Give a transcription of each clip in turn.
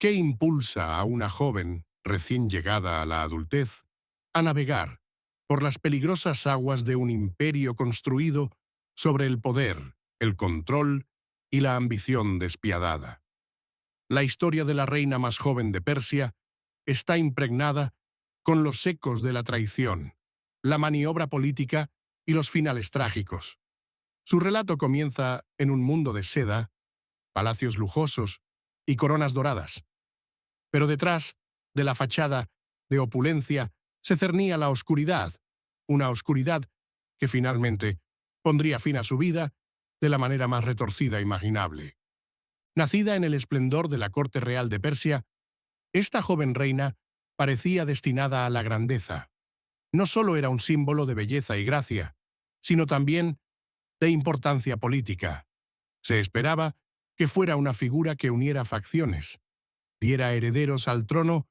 ¿Qué impulsa a una joven, recién llegada a la adultez, a navegar por las peligrosas aguas de un imperio construido sobre el poder, el control y la ambición despiadada? La historia de la reina más joven de Persia está impregnada con los ecos de la traición, la maniobra política y los finales trágicos. Su relato comienza en un mundo de seda, palacios lujosos y coronas doradas. Pero detrás de la fachada de opulencia se cernía la oscuridad, una oscuridad que finalmente pondría fin a su vida de la manera más retorcida imaginable. Nacida en el esplendor de la corte real de Persia, esta joven reina parecía destinada a la grandeza. No solo era un símbolo de belleza y gracia, sino también de importancia política. Se esperaba que fuera una figura que uniera facciones, diera herederos al trono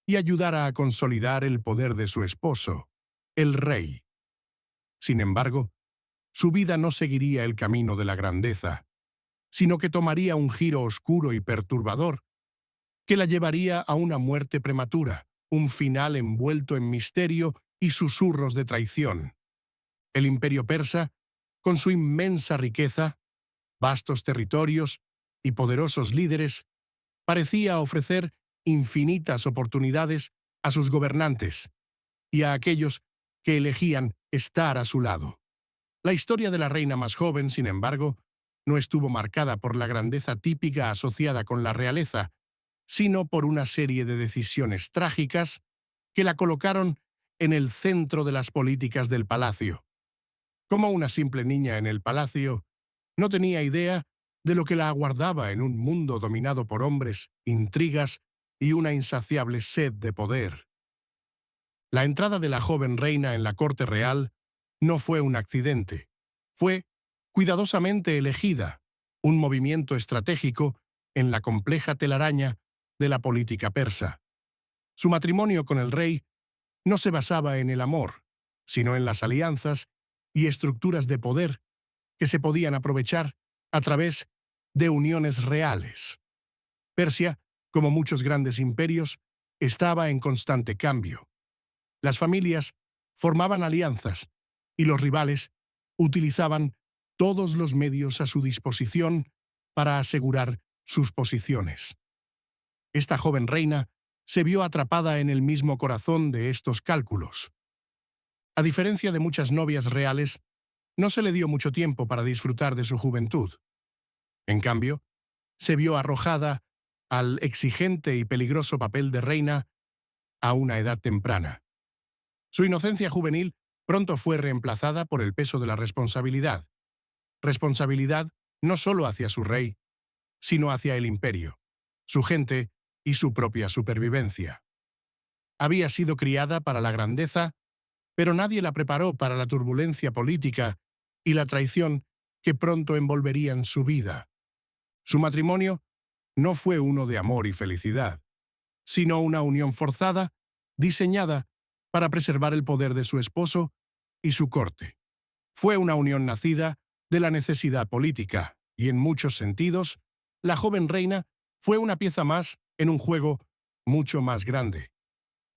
y ayudara a consolidar el poder de su esposo, el rey. Sin embargo, su vida no seguiría el camino de la grandeza, sino que tomaría un giro oscuro y perturbador que la llevaría a una muerte prematura, un final envuelto en misterio y susurros de traición. El imperio persa, con su inmensa riqueza, vastos territorios y poderosos líderes, parecía ofrecer infinitas oportunidades a sus gobernantes y a aquellos que elegían estar a su lado. La historia de la reina más joven, sin embargo, no estuvo marcada por la grandeza típica asociada con la realeza, sino por una serie de decisiones trágicas que la colocaron en el centro de las políticas del palacio. Como una simple niña en el palacio, no tenía idea de lo que la aguardaba en un mundo dominado por hombres, intrigas y una insaciable sed de poder. La entrada de la joven reina en la corte real no fue un accidente. Fue cuidadosamente elegida, un movimiento estratégico en la compleja telaraña de la política persa. Su matrimonio con el rey no se basaba en el amor, sino en las alianzas y estructuras de poder que se podían aprovechar a través de uniones reales. Persia, como muchos grandes imperios, estaba en constante cambio. Las familias formaban alianzas y los rivales utilizaban todos los medios a su disposición para asegurar sus posiciones. Esta joven reina se vio atrapada en el mismo corazón de estos cálculos. A diferencia de muchas novias reales, no se le dio mucho tiempo para disfrutar de su juventud. En cambio, se vio arrojada al exigente y peligroso papel de reina a una edad temprana. Su inocencia juvenil pronto fue reemplazada por el peso de la responsabilidad. Responsabilidad no solo hacia su rey, sino hacia el imperio, su gente y su propia supervivencia. Había sido criada para la grandeza, pero nadie la preparó para la turbulencia política y la traición que pronto envolverían su vida. Su matrimonio no fue uno de amor y felicidad, sino una unión forzada, diseñada para preservar el poder de su esposo y su corte. Fue una unión nacida de la necesidad política, y en muchos sentidos, la joven reina fue una pieza más en un juego mucho más grande.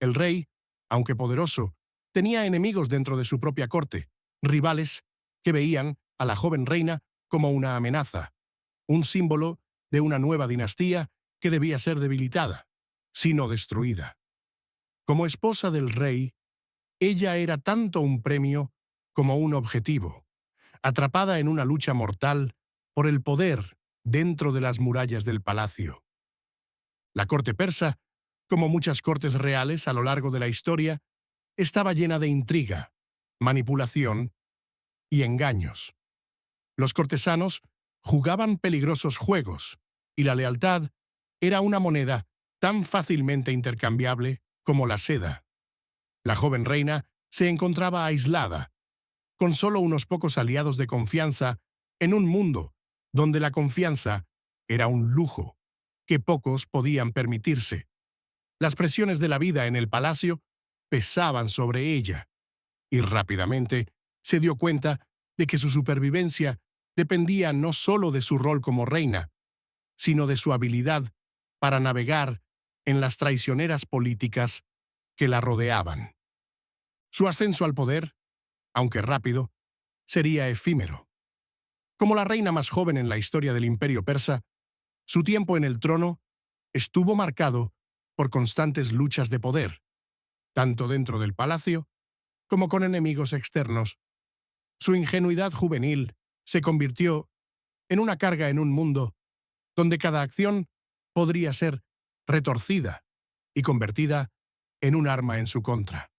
El rey, aunque poderoso, tenía enemigos dentro de su propia corte, rivales que veían a la joven reina como una amenaza, un símbolo de una nueva dinastía que debía ser debilitada, sino destruida. Como esposa del rey, ella era tanto un premio como un objetivo, atrapada en una lucha mortal por el poder dentro de las murallas del palacio. La corte persa, como muchas cortes reales a lo largo de la historia, estaba llena de intriga, manipulación y engaños. Los cortesanos jugaban peligrosos juegos, y la lealtad era una moneda tan fácilmente intercambiable como la seda. La joven reina se encontraba aislada, con solo unos pocos aliados de confianza en un mundo donde la confianza era un lujo que pocos podían permitirse. Las presiones de la vida en el palacio pesaban sobre ella, y rápidamente se dio cuenta de que su supervivencia dependía no solo de su rol como reina, sino de su habilidad para navegar en las traicioneras políticas que la rodeaban. Su ascenso al poder, aunque rápido, sería efímero. Como la reina más joven en la historia del Imperio persa, su tiempo en el trono estuvo marcado por constantes luchas de poder, tanto dentro del palacio como con enemigos externos. Su ingenuidad juvenil se convirtió en una carga en un mundo donde cada acción podría ser retorcida y convertida en un arma en su contra.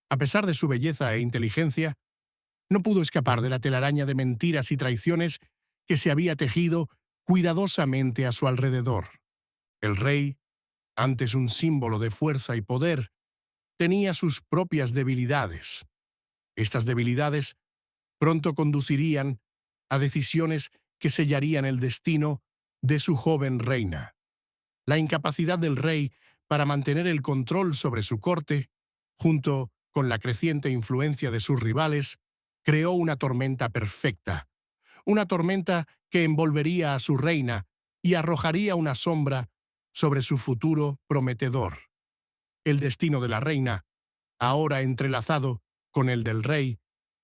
A pesar de su belleza e inteligencia, no pudo escapar de la telaraña de mentiras y traiciones que se había tejido cuidadosamente a su alrededor. El rey, antes un símbolo de fuerza y poder, tenía sus propias debilidades. Estas debilidades pronto conducirían a decisiones que sellarían el destino de su joven reina. La incapacidad del rey para mantener el control sobre su corte, junto con la creciente influencia de sus rivales, creó una tormenta perfecta, una tormenta que envolvería a su reina y arrojaría una sombra sobre su futuro prometedor. El destino de la reina, ahora entrelazado con el del rey,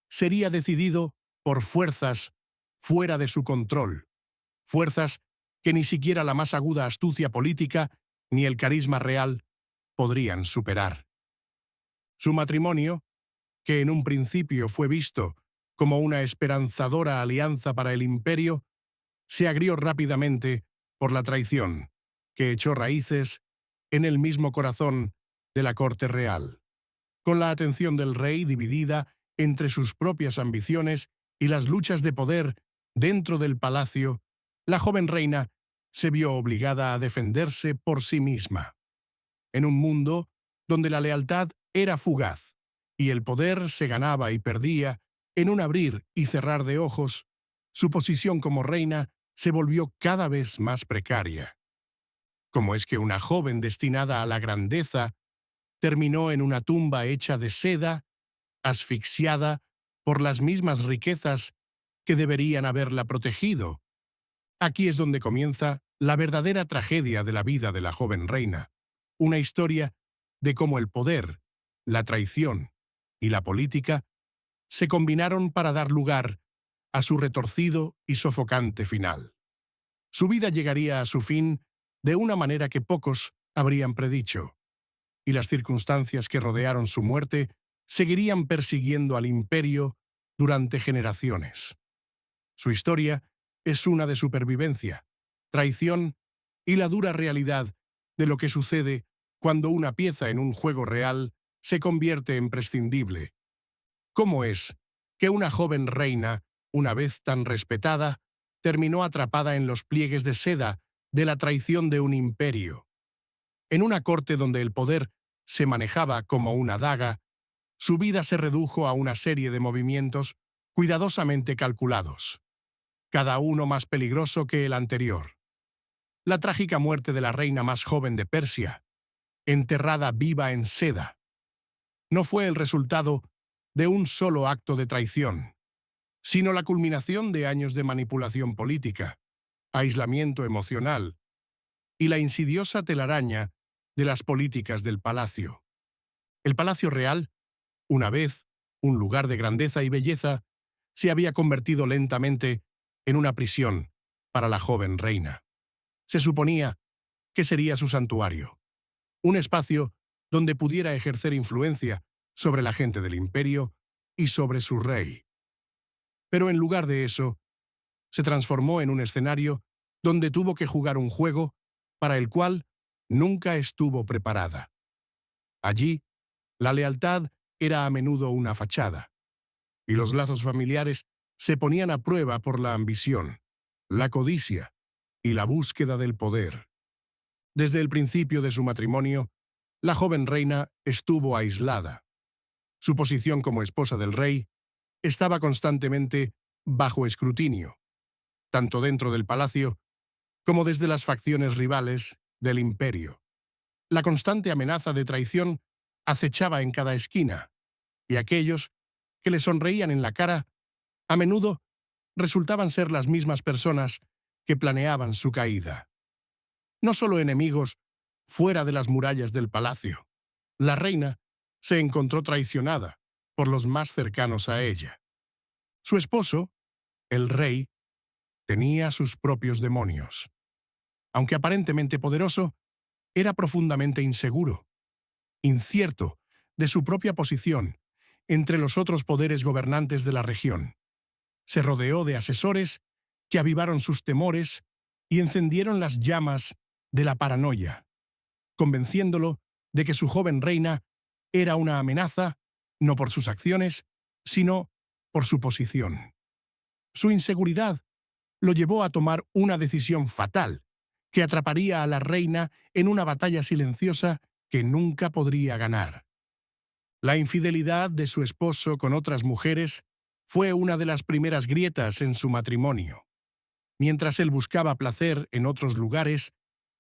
sería decidido por fuerzas fuera de su control, fuerzas que ni siquiera la más aguda astucia política ni el carisma real podrían superar. Su matrimonio, que en un principio fue visto como una esperanzadora alianza para el imperio, se agrió rápidamente por la traición, que echó raíces en el mismo corazón de la corte real. Con la atención del rey dividida entre sus propias ambiciones y las luchas de poder dentro del palacio, la joven reina se vio obligada a defenderse por sí misma. En un mundo donde la lealtad era fugaz y el poder se ganaba y perdía en un abrir y cerrar de ojos, su posición como reina se volvió cada vez más precaria. ¿Cómo es que una joven destinada a la grandeza terminó en una tumba hecha de seda, asfixiada por las mismas riquezas que deberían haberla protegido? Aquí es donde comienza la verdadera tragedia de la vida de la joven reina, una historia de cómo el poder, la traición y la política se combinaron para dar lugar a su retorcido y sofocante final. Su vida llegaría a su fin de una manera que pocos habrían predicho, y las circunstancias que rodearon su muerte seguirían persiguiendo al imperio durante generaciones. Su historia es una de supervivencia, traición y la dura realidad de lo que sucede cuando una pieza en un juego real se convierte en prescindible. ¿Cómo es que una joven reina, una vez tan respetada, terminó atrapada en los pliegues de seda de la traición de un imperio? En una corte donde el poder se manejaba como una daga, su vida se redujo a una serie de movimientos cuidadosamente calculados, cada uno más peligroso que el anterior. La trágica muerte de la reina más joven de Persia, enterrada viva en seda, no fue el resultado de un solo acto de traición, sino la culminación de años de manipulación política, aislamiento emocional y la insidiosa telaraña de las políticas del palacio. El Palacio Real, una vez un lugar de grandeza y belleza, se había convertido lentamente en una prisión para la joven reina. Se suponía que sería su santuario, un espacio donde pudiera ejercer influencia sobre la gente del imperio y sobre su rey. Pero en lugar de eso, se transformó en un escenario donde tuvo que jugar un juego para el cual nunca estuvo preparada. Allí, la lealtad era a menudo una fachada, y los lazos familiares se ponían a prueba por la ambición, la codicia y la búsqueda del poder. Desde el principio de su matrimonio, la joven reina estuvo aislada. Su posición como esposa del rey estaba constantemente bajo escrutinio, tanto dentro del palacio como desde las facciones rivales del imperio. La constante amenaza de traición acechaba en cada esquina, y aquellos que le sonreían en la cara, a menudo resultaban ser las mismas personas que planeaban su caída. no solo enemigos fuera de las murallas del palacio. La reina se encontró traicionada por los más cercanos a ella. Su esposo, el rey, tenía sus propios demonios. Aunque aparentemente poderoso, era profundamente inseguro, incierto de su propia posición entre los otros poderes gobernantes de la región. Se rodeó de asesores que avivaron sus temores y encendieron las llamas de la paranoia, convenciéndolo de que su joven reina era una amenaza, no por sus acciones, sino por su posición. Su inseguridad lo llevó a tomar una decisión fatal, que atraparía a la reina en una batalla silenciosa que nunca podría ganar. La infidelidad de su esposo con otras mujeres fue una de las primeras grietas en su matrimonio. Mientras él buscaba placer en otros lugares,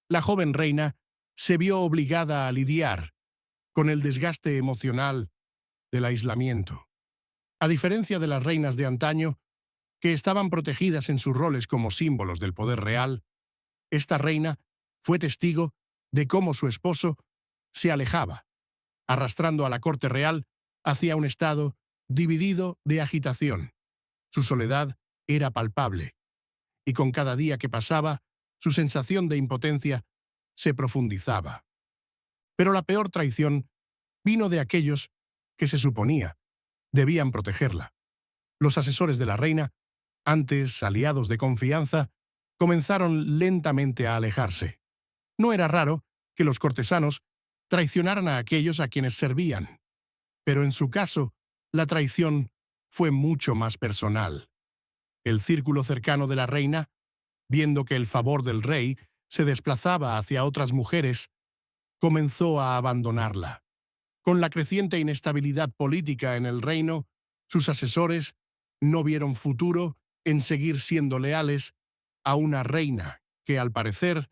la joven reina se vio obligada a lidiar con el desgaste emocional del aislamiento. A diferencia de las reinas de antaño, que estaban protegidas en sus roles como símbolos del poder real, esta reina fue testigo de cómo su esposo se alejaba, arrastrando a la corte real hacia un estado dividido de agitación. Su soledad era palpable, y con cada día que pasaba, su sensación de impotencia se profundizaba. Pero la peor traición vino de aquellos que se suponía debían protegerla. Los asesores de la reina, antes aliados de confianza, comenzaron lentamente a alejarse. No era raro que los cortesanos traicionaran a aquellos a quienes servían, pero en su caso, la traición fue mucho más personal. El círculo cercano de la reina, viendo que el favor del rey se desplazaba hacia otras mujeres, comenzó a abandonarla. Con la creciente inestabilidad política en el reino, sus asesores no vieron futuro en seguir siendo leales a una reina que, al parecer,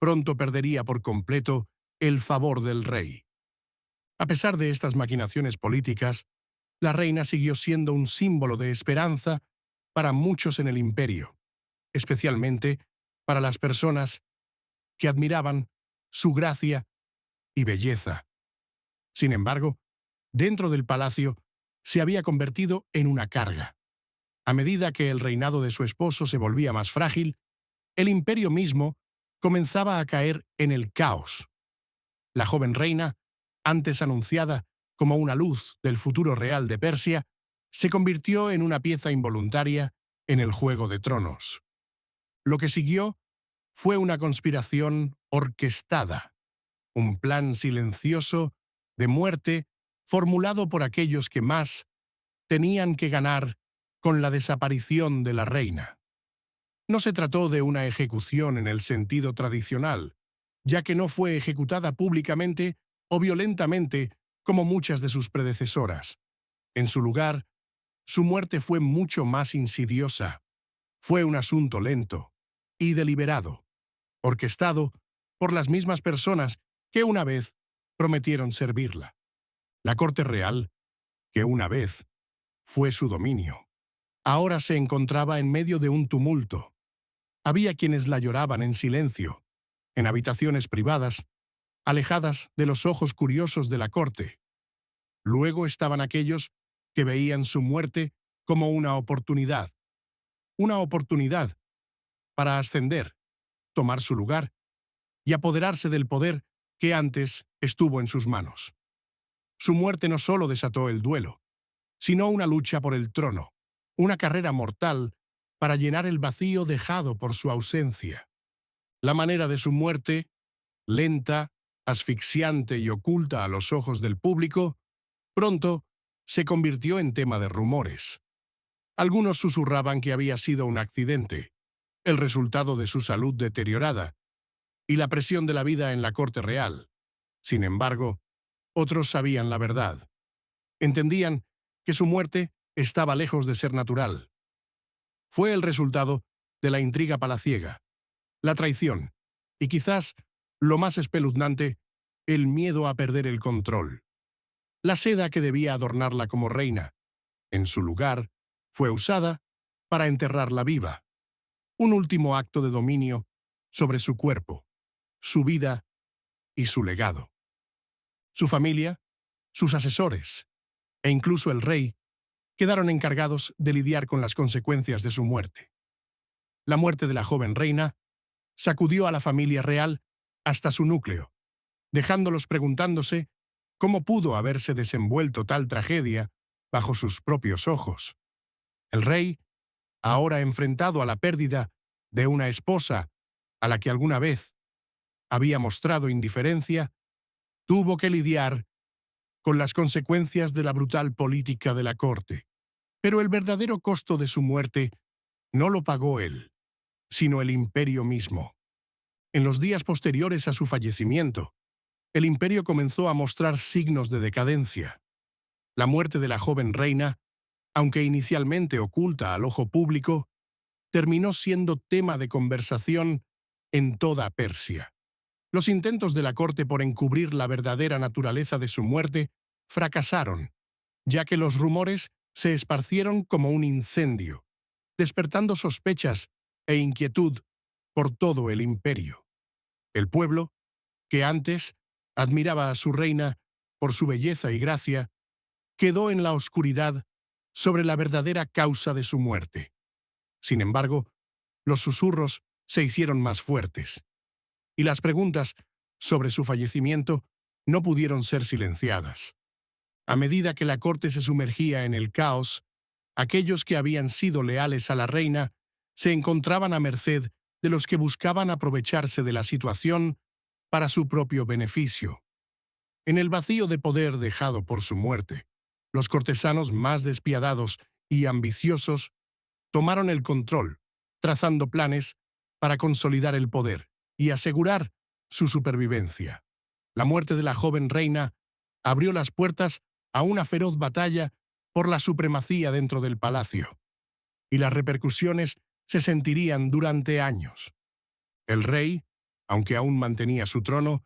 pronto perdería por completo el favor del rey. A pesar de estas maquinaciones políticas, la reina siguió siendo un símbolo de esperanza para muchos en el imperio, especialmente para las personas que admiraban su gracia y belleza. Sin embargo, dentro del palacio se había convertido en una carga. A medida que el reinado de su esposo se volvía más frágil, el imperio mismo comenzaba a caer en el caos. La joven reina, antes anunciada como una luz del futuro real de Persia, se convirtió en una pieza involuntaria en el Juego de Tronos. Lo que siguió fue una conspiración orquestada, un plan silencioso de muerte formulado por aquellos que más tenían que ganar con la desaparición de la reina. No se trató de una ejecución en el sentido tradicional, ya que no fue ejecutada públicamente o violentamente como muchas de sus predecesoras. En su lugar, su muerte fue mucho más insidiosa. Fue un asunto lento y deliberado, orquestado por las mismas personas que una vez prometieron servirla. La corte real, que una vez fue su dominio, ahora se encontraba en medio de un tumulto. Había quienes la lloraban en silencio, en habitaciones privadas, alejadas de los ojos curiosos de la corte. Luego estaban aquellos que veían su muerte como una oportunidad para ascender, tomar su lugar y apoderarse del poder que antes estuvo en sus manos. Su muerte no solo desató el duelo, sino una lucha por el trono, una carrera mortal para llenar el vacío dejado por su ausencia. La manera de su muerte, lenta, asfixiante y oculta a los ojos del público, pronto se convirtió en tema de rumores. Algunos susurraban que había sido un accidente, el resultado de su salud deteriorada y la presión de la vida en la corte real. Sin embargo, otros sabían la verdad. Entendían que su muerte estaba lejos de ser natural. Fue el resultado de la intriga palaciega, la traición y quizás, lo más espeluznante, el miedo a perder el control. La seda que debía adornarla como reina, en su lugar, fue usada para enterrarla viva. Un último acto de dominio sobre su cuerpo, su vida y su legado. Su familia, sus asesores e incluso el rey quedaron encargados de lidiar con las consecuencias de su muerte. La muerte de la joven reina sacudió a la familia real hasta su núcleo, dejándolos preguntándose cómo pudo haberse desenvuelto tal tragedia bajo sus propios ojos. El rey, ahora enfrentado a la pérdida de una esposa a la que alguna vez había mostrado indiferencia, tuvo que lidiar con las consecuencias de la brutal política de la corte. Pero el verdadero costo de su muerte no lo pagó él, sino el imperio mismo. En los días posteriores a su fallecimiento, el imperio comenzó a mostrar signos de decadencia. La muerte de la joven reina, aunque inicialmente oculta al ojo público, terminó siendo tema de conversación en toda Persia. Los intentos de la corte por encubrir la verdadera naturaleza de su muerte fracasaron, ya que los rumores se esparcieron como un incendio, despertando sospechas e inquietud por todo el imperio. El pueblo, que antes admiraba a su reina por su belleza y gracia, quedó en la oscuridad sobre la verdadera causa de su muerte. Sin embargo, los susurros se hicieron más fuertes, y las preguntas sobre su fallecimiento no pudieron ser silenciadas. A medida que la corte se sumergía en el caos, aquellos que habían sido leales a la reina se encontraban a merced de los que buscaban aprovecharse de la situación para su propio beneficio. En el vacío de poder dejado por su muerte, los cortesanos más despiadados y ambiciosos tomaron el control, trazando planes para consolidar el poder y asegurar su supervivencia. La muerte de la joven reina abrió las puertas a una feroz batalla por la supremacía dentro del palacio, y las repercusiones se sentirían durante años. El rey, aunque aún mantenía su trono,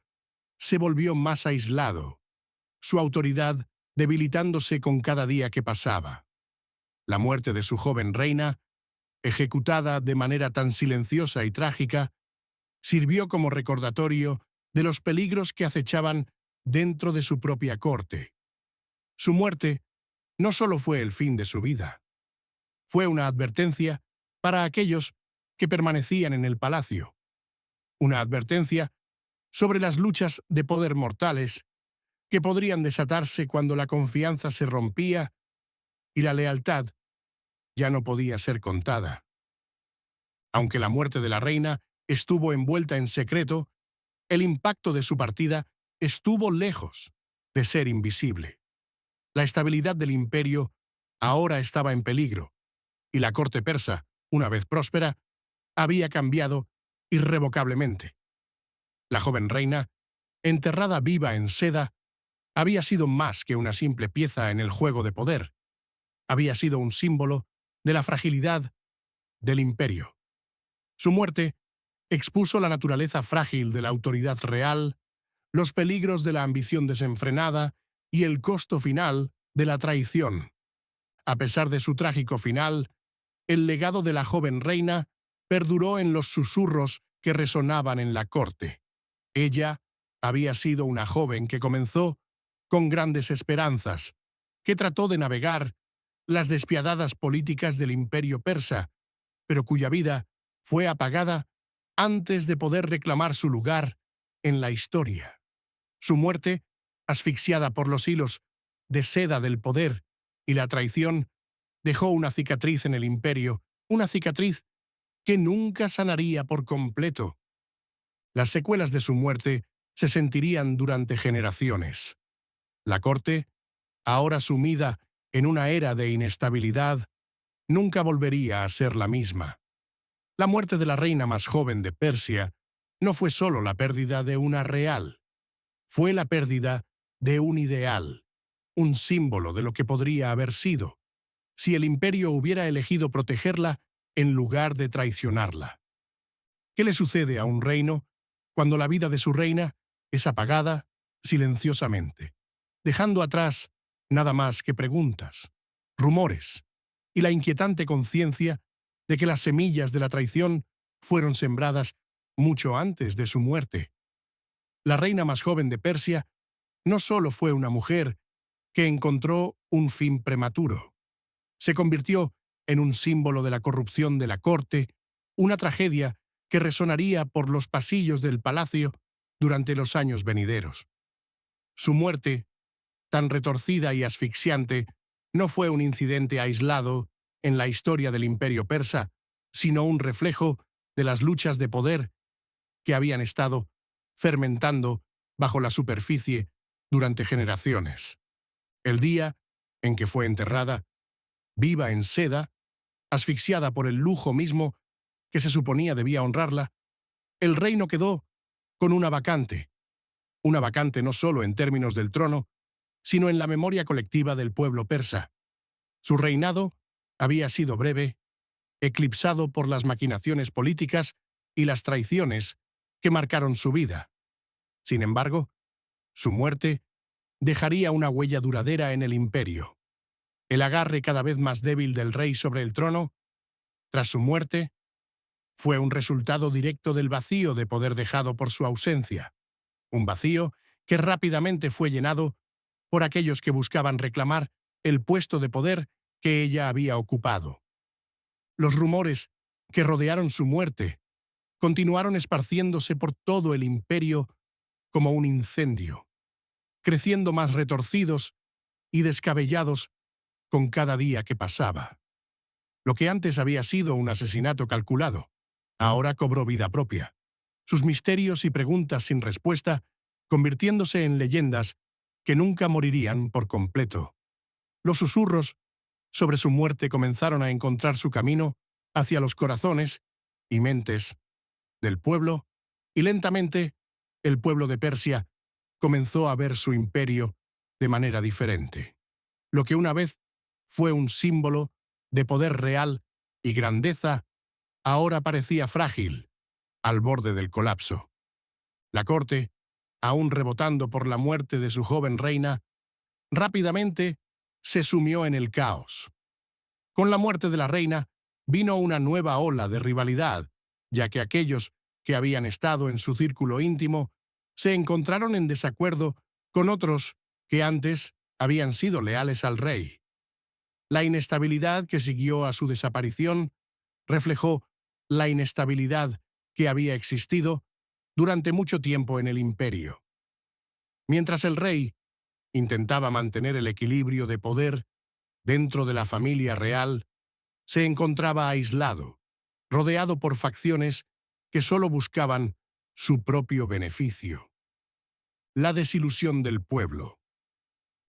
se volvió más aislado, su autoridad debilitándose con cada día que pasaba. La muerte de su joven reina, ejecutada de manera tan silenciosa y trágica, sirvió como recordatorio de los peligros que acechaban dentro de su propia corte. Su muerte no solo fue el fin de su vida, fue una advertencia para aquellos que permanecían en el palacio, una advertencia sobre las luchas de poder mortales que podrían desatarse cuando la confianza se rompía y la lealtad ya no podía ser contada. Aunque la muerte de la reina estuvo envuelta en secreto, el impacto de su partida estuvo lejos de ser invisible. La estabilidad del imperio ahora estaba en peligro, y la corte persa, una vez próspera, había cambiado irrevocablemente. La joven reina, enterrada viva en seda, había sido más que una simple pieza en el juego de poder. Había sido un símbolo de la fragilidad del imperio. Su muerte expuso la naturaleza frágil de la autoridad real, los peligros de la ambición desenfrenada y el costo final de la traición. A pesar de su trágico final, el legado de la joven reina perduró en los susurros que resonaban en la corte. Ella había sido una joven que comenzó con grandes esperanzas, que trató de navegar las despiadadas políticas del imperio persa, pero cuya vida fue apagada antes de poder reclamar su lugar en la historia. Su muerte, asfixiada por los hilos de seda del poder y la traición, dejó una cicatriz en el imperio, una cicatriz que nunca sanaría por completo. Las secuelas de su muerte se sentirían durante generaciones. La corte, ahora sumida en una era de inestabilidad, nunca volvería a ser la misma. La muerte de la reina más joven de Persia no fue solo la pérdida de una real, fue la pérdida de un ideal, un símbolo de lo que podría haber sido, si el imperio hubiera elegido protegerla en lugar de traicionarla. ¿Qué le sucede a un reino cuando la vida de su reina es apagada silenciosamente, dejando atrás nada más que preguntas, rumores y la inquietante conciencia de que las semillas de la traición fueron sembradas mucho antes de su muerte? La reina más joven de Persia no solo fue una mujer que encontró un fin prematuro, se convirtió en un símbolo de la corrupción de la corte, una tragedia que resonaría por los pasillos del palacio durante los años venideros. Su muerte, tan retorcida y asfixiante, no fue un incidente aislado en la historia del imperio persa, sino un reflejo de las luchas de poder que habían estado fermentando bajo la superficie durante generaciones. El día en que fue enterrada, viva en seda, asfixiada por el lujo mismo que se suponía debía honrarla, el reino quedó con una vacante no solo en términos del trono, sino en la memoria colectiva del pueblo persa. Su reinado había sido breve, eclipsado por las maquinaciones políticas y las traiciones que marcaron su vida. Sin embargo, su muerte dejaría una huella duradera en el imperio. El agarre cada vez más débil del rey sobre el trono, tras su muerte, fue un resultado directo del vacío de poder dejado por su ausencia, un vacío que rápidamente fue llenado por aquellos que buscaban reclamar el puesto de poder que ella había ocupado. Los rumores que rodearon su muerte continuaron esparciéndose por todo el imperio como un incendio, creciendo más retorcidos y descabellados con cada día que pasaba. Lo que antes había sido un asesinato calculado, ahora cobró vida propia. Sus misterios y preguntas sin respuesta convirtiéndose en leyendas que nunca morirían por completo. Los susurros sobre su muerte comenzaron a encontrar su camino hacia los corazones y mentes del pueblo, y lentamente el pueblo de Persia comenzó a ver su imperio de manera diferente. Lo que una vez fue un símbolo de poder real y grandeza, ahora parecía frágil, al borde del colapso. La corte, aún rebotando por la muerte de su joven reina, rápidamente se sumió en el caos. Con la muerte de la reina vino una nueva ola de rivalidad, ya que aquellos que habían estado en su círculo íntimo se encontraron en desacuerdo con otros que antes habían sido leales al rey. La inestabilidad que siguió a su desaparición reflejó la inestabilidad que había existido durante mucho tiempo en el imperio. Mientras el rey intentaba mantener el equilibrio de poder dentro de la familia real, se encontraba aislado, rodeado por facciones que solo buscaban su propio beneficio. La desilusión del pueblo.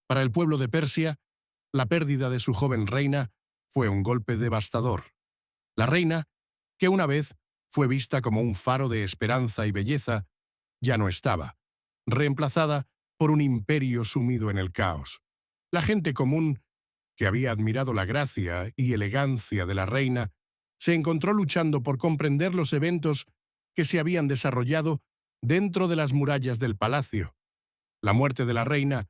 Para el pueblo de Persia, la pérdida de su joven reina fue un golpe devastador. La reina, que una vez fue vista como un faro de esperanza y belleza, ya no estaba, reemplazada por un imperio sumido en el caos. La gente común, que había admirado la gracia y elegancia de la reina, se encontró luchando por comprender los eventos que se habían desarrollado dentro de las murallas del palacio. La muerte de la reina,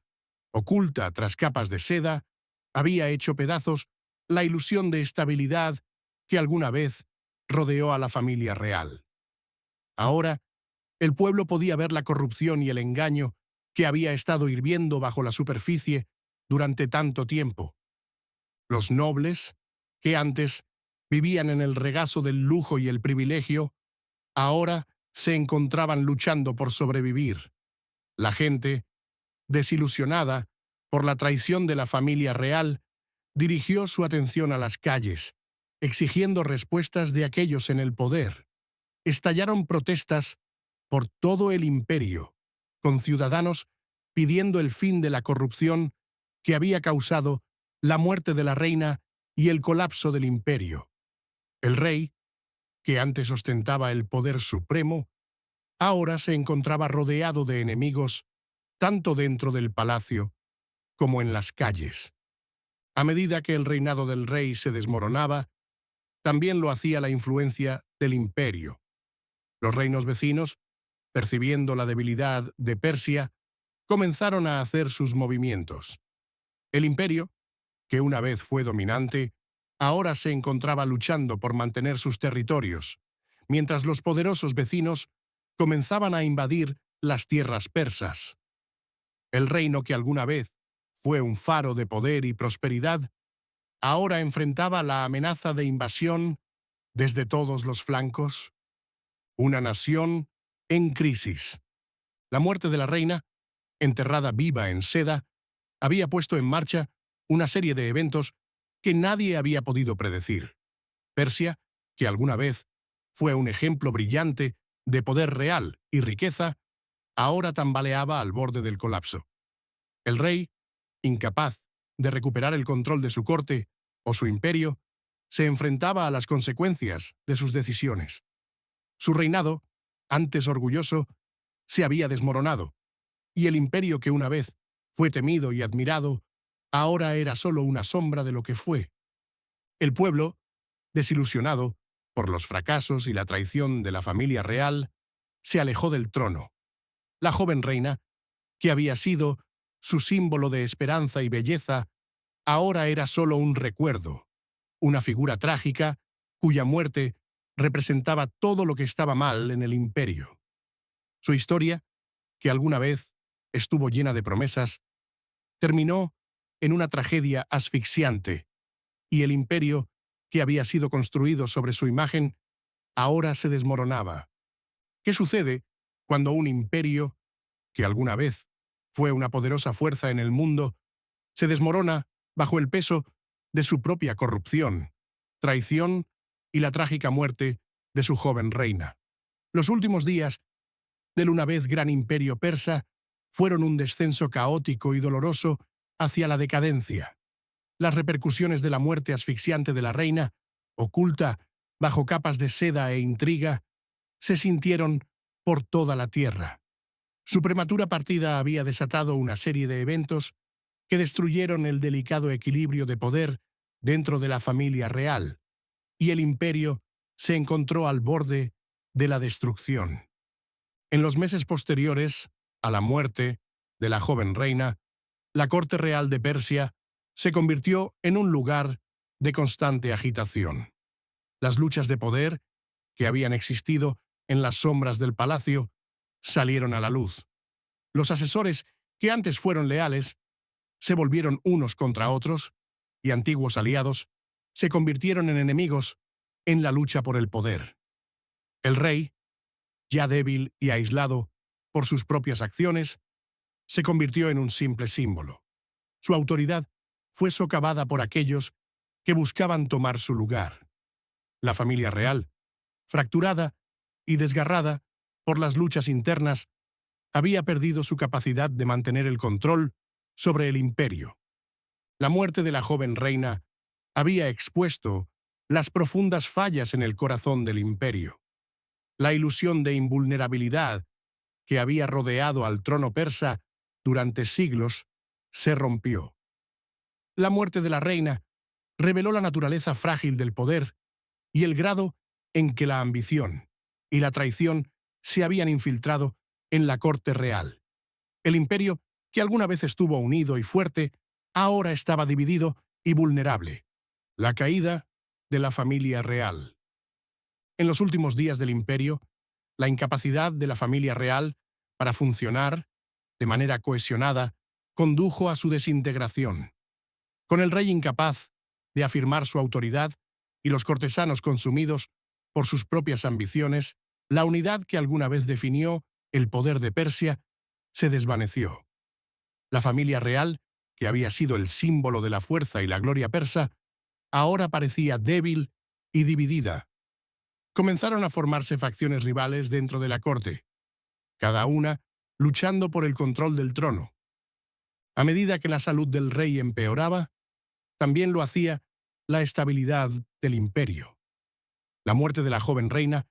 oculta tras capas de seda, había hecho pedazos la ilusión de estabilidad que alguna vez rodeó a la familia real. Ahora, el pueblo podía ver la corrupción y el engaño que había estado hirviendo bajo la superficie durante tanto tiempo. Los nobles, que antes vivían en el regazo del lujo y el privilegio, ahora se encontraban luchando por sobrevivir. La gente, desilusionada por la traición de la familia real, dirigió su atención a las calles, exigiendo respuestas de aquellos en el poder. Estallaron protestas por todo el imperio, con ciudadanos pidiendo el fin de la corrupción que había causado la muerte de la reina y el colapso del imperio. El rey, que antes ostentaba el poder supremo, ahora se encontraba rodeado de enemigos tanto dentro del palacio como en las calles. A medida que el reinado del rey se desmoronaba, también lo hacía la influencia del imperio. Los reinos vecinos, percibiendo la debilidad de Persia, comenzaron a hacer sus movimientos. El imperio, que una vez fue dominante, ahora se encontraba luchando por mantener sus territorios, mientras los poderosos vecinos comenzaban a invadir las tierras persas. El reino que alguna vez fue un faro de poder y prosperidad, ahora enfrentaba la amenaza de invasión desde todos los flancos. Una nación en crisis. La muerte de la reina, enterrada viva en seda, había puesto en marcha una serie de eventos que nadie había podido predecir. Persia, que alguna vez fue un ejemplo brillante de poder real y riqueza, ahora tambaleaba al borde del colapso. El rey, incapaz de recuperar el control de su corte o su imperio, se enfrentaba a las consecuencias de sus decisiones. Su reinado, antes orgulloso, se había desmoronado, y el imperio que una vez fue temido y admirado, ahora era solo una sombra de lo que fue. El pueblo, desilusionado por los fracasos y la traición de la familia real, se alejó del trono. La joven reina, que había sido su símbolo de esperanza y belleza, ahora era solo un recuerdo, una figura trágica cuya muerte representaba todo lo que estaba mal en el imperio. Su historia, que alguna vez estuvo llena de promesas, terminó en una tragedia asfixiante, y el imperio, que había sido construido sobre su imagen, ahora se desmoronaba. ¿Qué sucede cuando un imperio, que alguna vez fue una poderosa fuerza en el mundo, se desmorona bajo el peso de su propia corrupción, traición y la trágica muerte de su joven reina? Los últimos días del una vez gran imperio persa fueron un descenso caótico y doloroso hacia la decadencia. Las repercusiones de la muerte asfixiante de la reina, oculta bajo capas de seda e intriga, se sintieron por toda la tierra. Su prematura partida había desatado una serie de eventos que destruyeron el delicado equilibrio de poder dentro de la familia real, y el imperio se encontró al borde de la destrucción. En los meses posteriores a la muerte de la joven reina, la corte real de Persia se convirtió en un lugar de constante agitación. Las luchas de poder, que habían existido en las sombras del palacio, salieron a la luz. Los asesores, que antes fueron leales, se volvieron unos contra otros, y antiguos aliados se convirtieron en enemigos en la lucha por el poder. El rey, ya débil y aislado por sus propias acciones, se convirtió en un simple símbolo. Su autoridad fue socavada por aquellos que buscaban tomar su lugar. La familia real, fracturada y desgarrada por las luchas internas, había perdido su capacidad de mantener el control sobre el imperio. La muerte de la joven reina había expuesto las profundas fallas en el corazón del imperio. La ilusión de invulnerabilidad que había rodeado al trono persa durante siglos se rompió. La muerte de la reina reveló la naturaleza frágil del poder y el grado en que la ambición y la traición se habían infiltrado en la corte real. El imperio, que alguna vez estuvo unido y fuerte, ahora estaba dividido y vulnerable. La caída de la familia real. En los últimos días del imperio, la incapacidad de la familia real para funcionar de manera cohesionada condujo a su desintegración. Con el rey incapaz de afirmar su autoridad y los cortesanos consumidos por sus propias ambiciones, la unidad que alguna vez definió el poder de Persia se desvaneció. La familia real, que había sido el símbolo de la fuerza y la gloria persa, ahora parecía débil y dividida. Comenzaron a formarse facciones rivales dentro de la corte, cada una luchando por el control del trono. A medida que la salud del rey empeoraba, también lo hacía la estabilidad del imperio. La muerte de la joven reina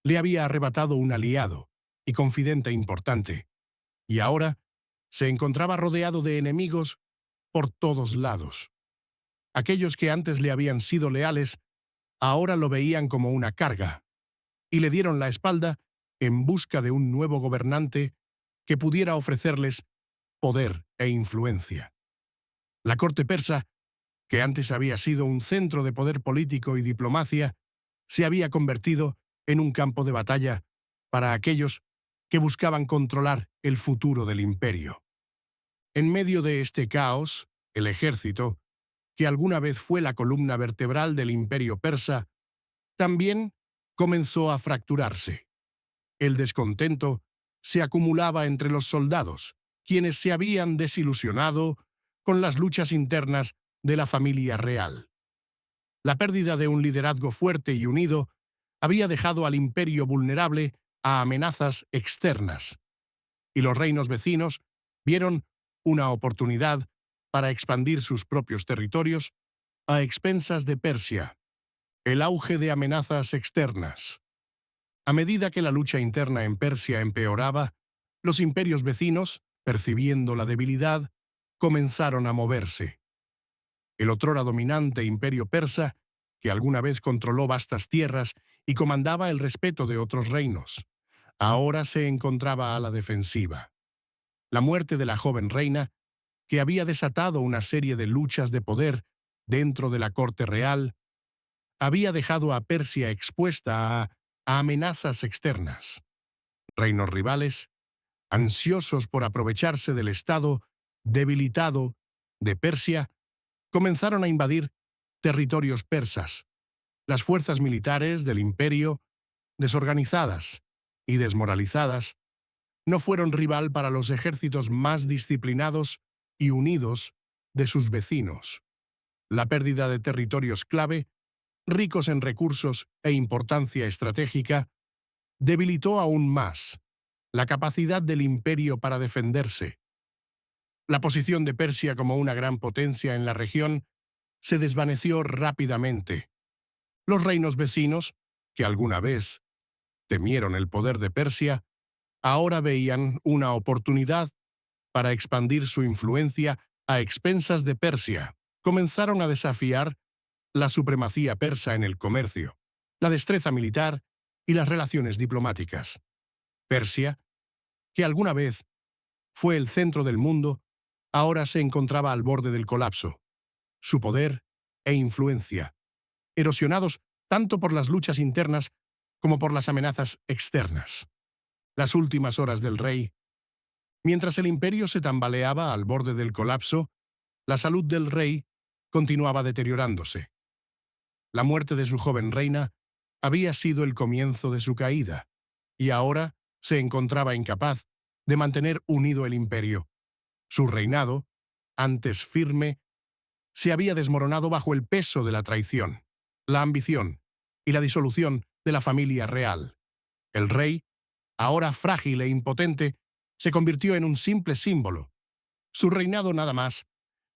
le había arrebatado un aliado y confidente importante, y ahora se encontraba rodeado de enemigos por todos lados. Aquellos que antes le habían sido leales, ahora lo veían como una carga, y le dieron la espalda en busca de un nuevo gobernante que pudiera ofrecerles poder e influencia. La corte persa, que antes había sido un centro de poder político y diplomacia, se había convertido en un campo de batalla para aquellos que buscaban controlar el futuro del imperio. En medio de este caos, el ejército, que alguna vez fue la columna vertebral del imperio persa, también comenzó a fracturarse. El descontento se acumulaba entre los soldados, quienes se habían desilusionado con las luchas internas de la familia real. La pérdida de un liderazgo fuerte y unido había dejado al imperio vulnerable a amenazas externas, y los reinos vecinos vieron una oportunidad para expandir sus propios territorios a expensas de Persia. El auge de amenazas externas. A medida que la lucha interna en Persia empeoraba, los imperios vecinos, percibiendo la debilidad, comenzaron a moverse. El otrora dominante imperio persa, que alguna vez controló vastas tierras y comandaba el respeto de otros reinos, ahora se encontraba a la defensiva. La muerte de la joven reina, que había desatado una serie de luchas de poder dentro de la corte real, había dejado a Persia expuesta a amenazas externas. Reinos rivales, ansiosos por aprovecharse del estado debilitado de Persia, comenzaron a invadir territorios persas. Las fuerzas militares del imperio, desorganizadas y desmoralizadas, no fueron rival para los ejércitos más disciplinados y unidos de sus vecinos. La pérdida de territorios clave, ricos en recursos e importancia estratégica, debilitó aún más la capacidad del imperio para defenderse. La posición de Persia como una gran potencia en la región se desvaneció rápidamente. Los reinos vecinos, que alguna vez temieron el poder de Persia, ahora veían una oportunidad para expandir su influencia a expensas de Persia. Comenzaron a desafiar la supremacía persa en el comercio, la destreza militar y las relaciones diplomáticas. Persia, que alguna vez fue el centro del mundo, ahora se encontraba al borde del colapso. Su poder e influencia, erosionados tanto por las luchas internas como por las amenazas externas. Las últimas horas del rey. Mientras el imperio se tambaleaba al borde del colapso, la salud del rey continuaba deteriorándose. La muerte de su joven reina había sido el comienzo de su caída, y ahora se encontraba incapaz de mantener unido el imperio. Su reinado, antes firme, se había desmoronado bajo el peso de la traición, la ambición y la disolución de la familia real. El rey, ahora frágil e impotente, se convirtió en un simple símbolo. Su reinado nada más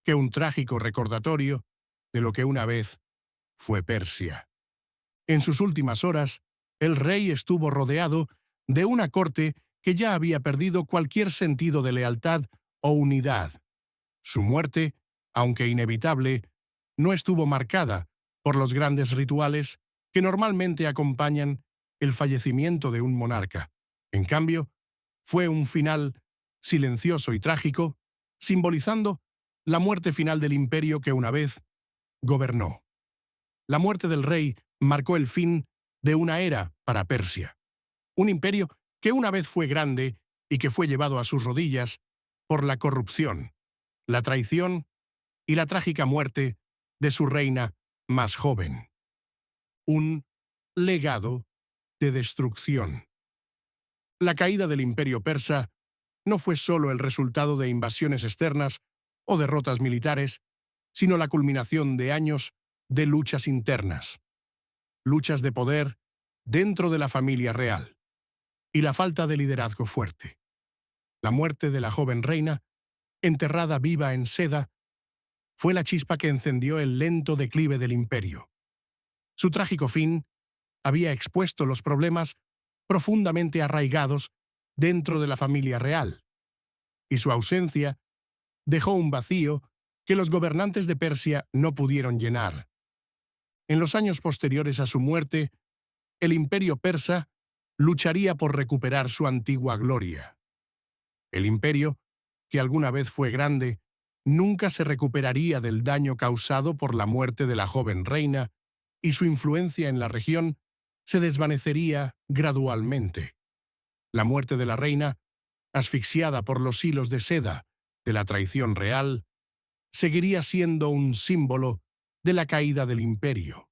que un trágico recordatorio de lo que una vez fue Persia. En sus últimas horas, el rey estuvo rodeado de una corte que ya había perdido cualquier sentido de lealtad o unidad. Su muerte, aunque inevitable, no estuvo marcada por los grandes rituales que normalmente acompañan el fallecimiento de un monarca. En cambio, fue un final silencioso y trágico, simbolizando la muerte final del imperio que una vez gobernó. La muerte del rey marcó el fin de una era para Persia, un imperio que una vez fue grande y que fue llevado a sus rodillas por la corrupción, la traición y la trágica muerte de su reina más joven. Un legado de destrucción. La caída del imperio persa no fue solo el resultado de invasiones externas o derrotas militares, sino la culminación de años de luchas internas, luchas de poder dentro de la familia real, y la falta de liderazgo fuerte. La muerte de la joven reina, enterrada viva en seda, fue la chispa que encendió el lento declive del imperio. Su trágico fin había expuesto los problemas profundamente arraigados dentro de la familia real, y su ausencia dejó un vacío que los gobernantes de Persia no pudieron llenar. En los años posteriores a su muerte, el imperio persa lucharía por recuperar su antigua gloria. El imperio, que alguna vez fue grande, nunca se recuperaría del daño causado por la muerte de la joven reina, y su influencia en la región se desvanecería gradualmente. La muerte de la reina, asfixiada por los hilos de seda de la traición real, seguiría siendo un símbolo de la caída del imperio.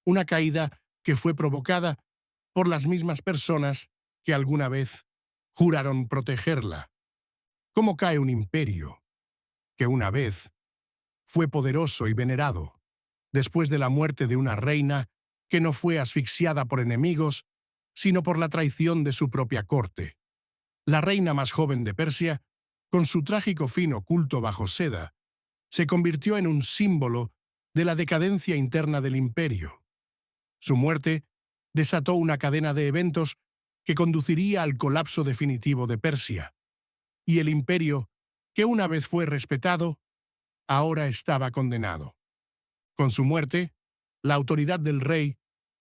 Una caída que fue provocada por las mismas personas que alguna vez juraron protegerla. ¿Cómo cae un imperio que una vez fue poderoso y venerado, después de la muerte de una reina que no fue asfixiada por enemigos, sino por la traición de su propia corte? La reina más joven de Persia, con su trágico fin oculto bajo seda, se convirtió en un símbolo de la decadencia interna del imperio. Su muerte desató una cadena de eventos que conduciría al colapso definitivo de Persia, y el imperio, que una vez fue respetado, ahora estaba condenado. Con su muerte, la autoridad del rey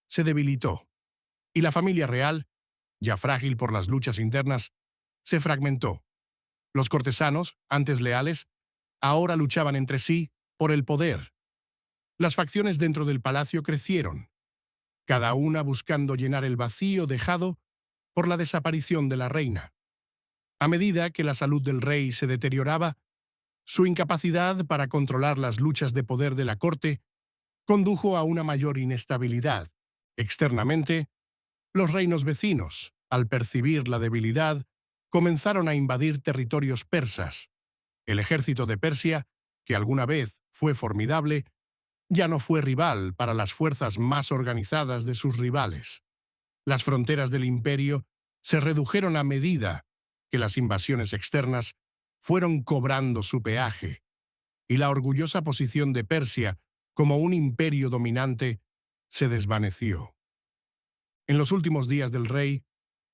se debilitó, y la familia real, ya frágil por las luchas internas, se fragmentó. Los cortesanos, antes leales, ahora luchaban entre sí por el poder. Las facciones dentro del palacio crecieron, cada una buscando llenar el vacío dejado por la desaparición de la reina. A medida que la salud del rey se deterioraba, su incapacidad para controlar las luchas de poder de la corte condujo a una mayor inestabilidad. Externamente, los reinos vecinos, al percibir la debilidad, comenzaron a invadir territorios persas. El ejército de Persia, que alguna vez fue formidable, ya no fue rival para las fuerzas más organizadas de sus rivales. Las fronteras del imperio se redujeron a medida que las invasiones externas fueron cobrando su peaje, y la orgullosa posición de Persia como un imperio dominante se desvaneció. En los últimos días del rey,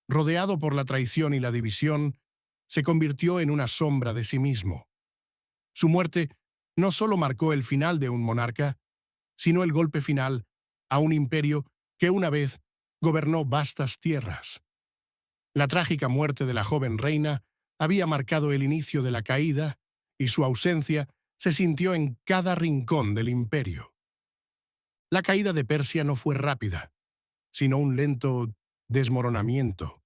rodeado por la traición y la división, se convirtió en una sombra de sí mismo. Su muerte no solo marcó el final de un monarca, sino el golpe final a un imperio que una vez gobernó vastas tierras. La trágica muerte de la joven reina había marcado el inicio de la caída, y su ausencia se sintió en cada rincón del imperio. La caída de Persia no fue rápida, sino un lento desmoronamiento,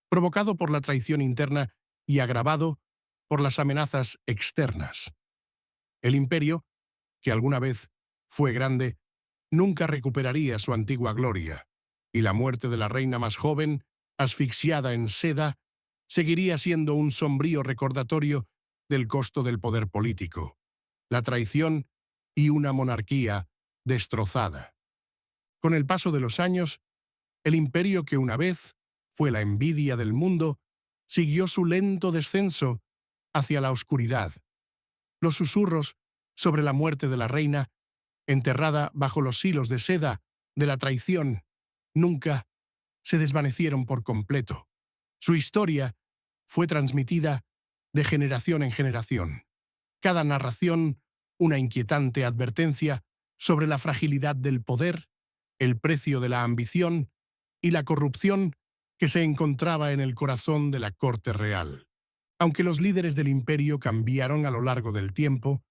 provocado por la traición interna y agravado por las amenazas externas. El imperio, que alguna vez fue grande, nunca recuperaría su antigua gloria, y la muerte de la reina más joven, asfixiada en seda, seguiría siendo un sombrío recordatorio del costo del poder político, la traición y una monarquía destrozada. Con el paso de los años, el imperio que una vez fue la envidia del mundo siguió su lento descenso hacia la oscuridad. Los susurros sobre la muerte de la reina, enterrada bajo los hilos de seda de la traición, nunca se desvanecieron por completo. Su historia fue transmitida de generación en generación. Cada narración, una inquietante advertencia sobre la fragilidad del poder, el precio de la ambición y la corrupción que se encontraba en el corazón de la corte real. Aunque los líderes del imperio cambiaron a lo largo del tiempo,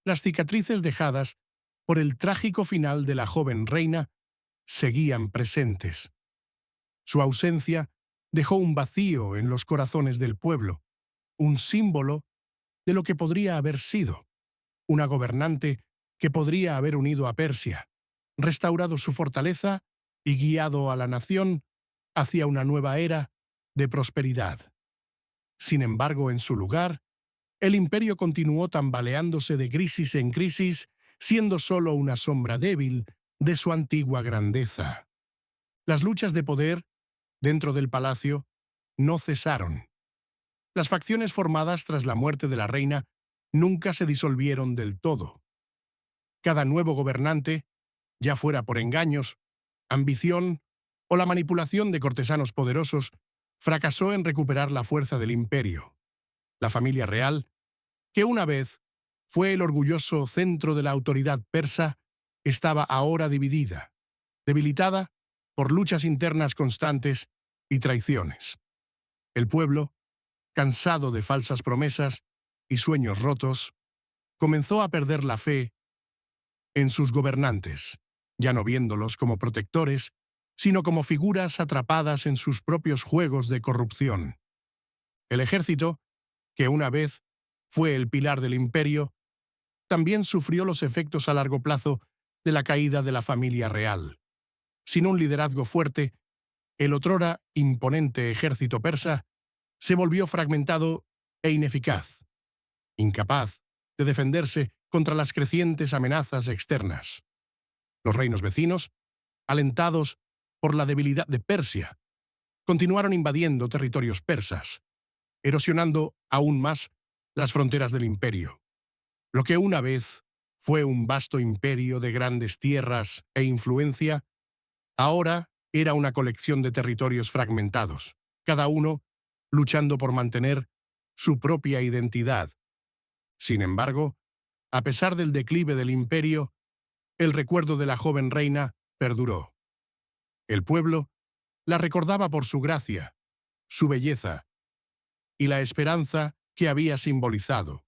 las cicatrices dejadas por el trágico final de la joven reina seguían presentes. Su ausencia dejó un vacío en los corazones del pueblo, un símbolo de lo que podría haber sido, una gobernante que podría haber unido a Persia, restaurado su fortaleza y guiado a la nación hacia una nueva era de prosperidad. Sin embargo, en su lugar, el imperio continuó tambaleándose de crisis en crisis, siendo solo una sombra débil de su antigua grandeza. Las luchas de poder dentro del palacio no cesaron. Las facciones formadas tras la muerte de la reina nunca se disolvieron del todo. Cada nuevo gobernante, ya fuera por engaños, ambición o la manipulación de cortesanos poderosos, fracasó en recuperar la fuerza del imperio. La familia real, que una vez fue el orgulloso centro de la autoridad persa, estaba ahora dividida, debilitada por luchas internas constantes y traiciones. El pueblo, cansado de falsas promesas y sueños rotos, comenzó a perder la fe en sus gobernantes, ya no viéndolos como protectores, sino como figuras atrapadas en sus propios juegos de corrupción. El ejército, que una vez fue el pilar del imperio, también sufrió los efectos a largo plazo de la caída de la familia real. Sin un liderazgo fuerte, el otrora imponente ejército persa se volvió fragmentado e ineficaz, incapaz de defenderse contra las crecientes amenazas externas. Los reinos vecinos, alentados por la debilidad de Persia, continuaron invadiendo territorios persas, erosionando aún más las fronteras del imperio. Lo que una vez fue un vasto imperio de grandes tierras e influencia, ahora era una colección de territorios fragmentados, cada uno luchando por mantener su propia identidad. Sin embargo, a pesar del declive del imperio, el recuerdo de la joven reina perduró. El pueblo la recordaba por su gracia, su belleza y la esperanza que había simbolizado.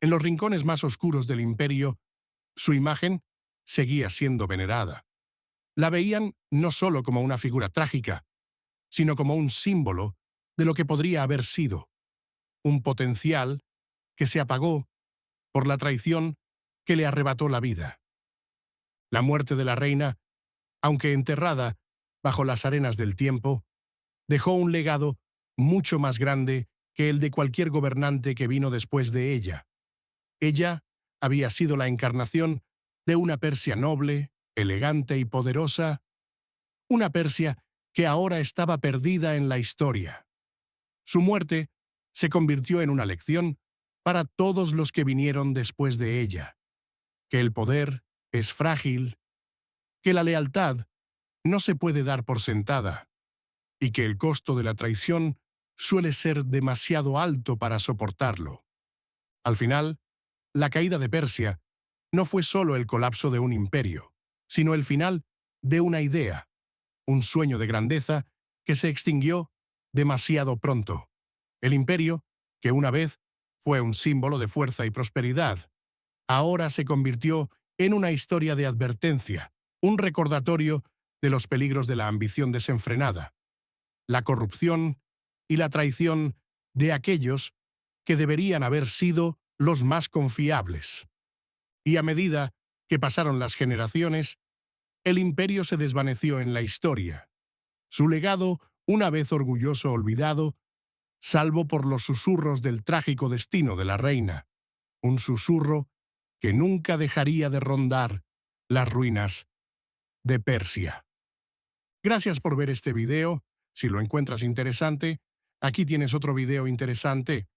En los rincones más oscuros del imperio, su imagen seguía siendo venerada. La veían no solo como una figura trágica, sino como un símbolo de lo que podría haber sido, un potencial que se apagó por la traición que le arrebató la vida. La muerte de la reina, aunque enterrada bajo las arenas del tiempo, dejó un legado mucho más grande que el de cualquier gobernante que vino después de ella. Ella había sido la encarnación de una Persia noble, elegante y poderosa, una Persia que ahora estaba perdida en la historia. Su muerte se convirtió en una lección para todos los que vinieron después de ella, que el poder es frágil, que la lealtad no se puede dar por sentada, y que el costo de la traición suele ser demasiado alto para soportarlo. Al final, la caída de Persia no fue solo el colapso de un imperio, sino el final de una idea, un sueño de grandeza que se extinguió demasiado pronto. El imperio, que una vez fue un símbolo de fuerza y prosperidad, ahora se convirtió en una historia de advertencia, un recordatorio de los peligros de la ambición desenfrenada, la corrupción y la traición de aquellos que deberían haber sido los más confiables. Y a medida que pasaron las generaciones, el imperio se desvaneció en la historia. Su legado, una vez orgulloso olvidado, salvo por los susurros del trágico destino de la reina, un susurro que nunca dejaría de rondar las ruinas de Persia. Gracias por ver este video. Si lo encuentras interesante, aquí tienes otro video interesante